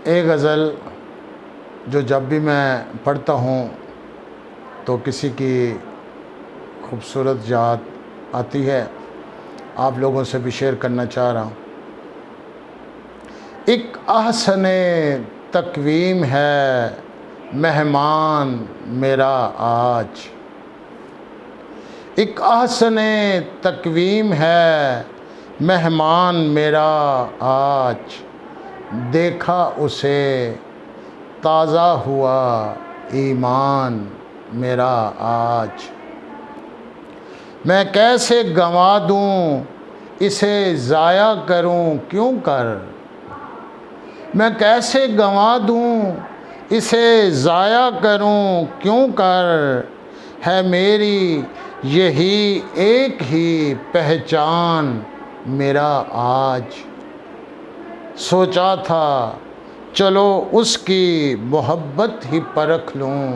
ایک غزل جو جب بھی میں پڑھتا ہوں تو کسی کی خوبصورت یاد آتی ہے، آپ لوگوں سے بھی شیئر کرنا چاہ رہا ہوں۔ ایک احسن تقویم ہے مہمان میرا آج، ایک احسن تقویم ہے مہمان میرا آج، دیکھا اسے تازہ ہوا ایمان میرا آج۔ میں کیسے گنوا دوں اسے ضائع کروں کیوں کر، میں کیسے گنوا دوں اسے ضائع کروں کیوں کر، ہے میری یہی ایک ہی پہچان میرا آج۔ سوچا تھا چلو اس کی محبت ہی پرکھ لوں،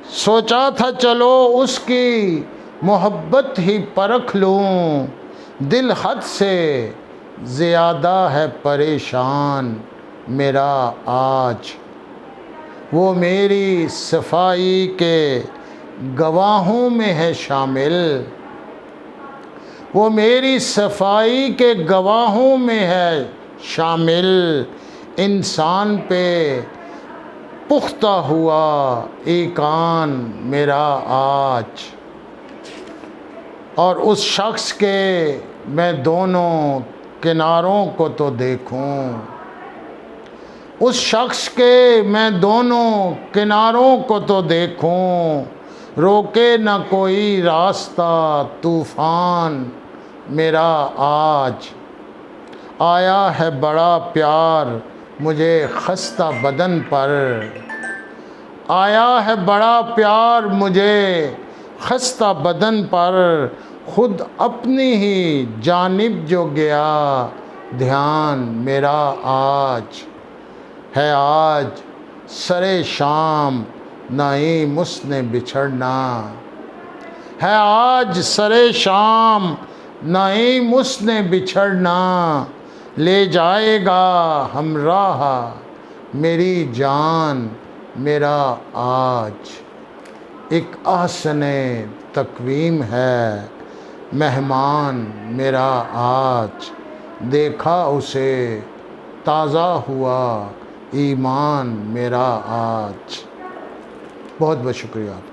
سوچا تھا چلو اس کی محبت ہی پرکھ لوں، دل حد سے زیادہ ہے پریشان میرا آج۔ وہ میری صفائی کے گواہوں میں ہے شامل، وہ میری صفائی کے گواہوں میں ہے شامل، انسان پہ پختہ ہوا ایقان میرا آج۔ اور اس شخص کے میں دونوں کناروں کو تو دیکھوں، اس شخص کے میں دونوں کناروں کو تو دیکھوں، روکے نہ کوئی راستہ طوفان میرا آج۔ آیا ہے بڑا پیار مجھے خستہ بدن پر، آیا ہے بڑا پیار مجھے خستہ بدن پر، خود اپنی ہی جانب جو گیا دھیان میرا آج۔ ہے آج سر شام نعیم اس نے بچھڑنا، ہے آج سر شام نعیم اس نے بچھڑنا، لے جائے گا ہمراہ میری جان میرا آج۔ ایک احسن تقویم ہے مہمان میرا آج، دیکھا اسے تازہ ہوا ایمان میرا آج۔ بہت بہت شکریہ آپ کا۔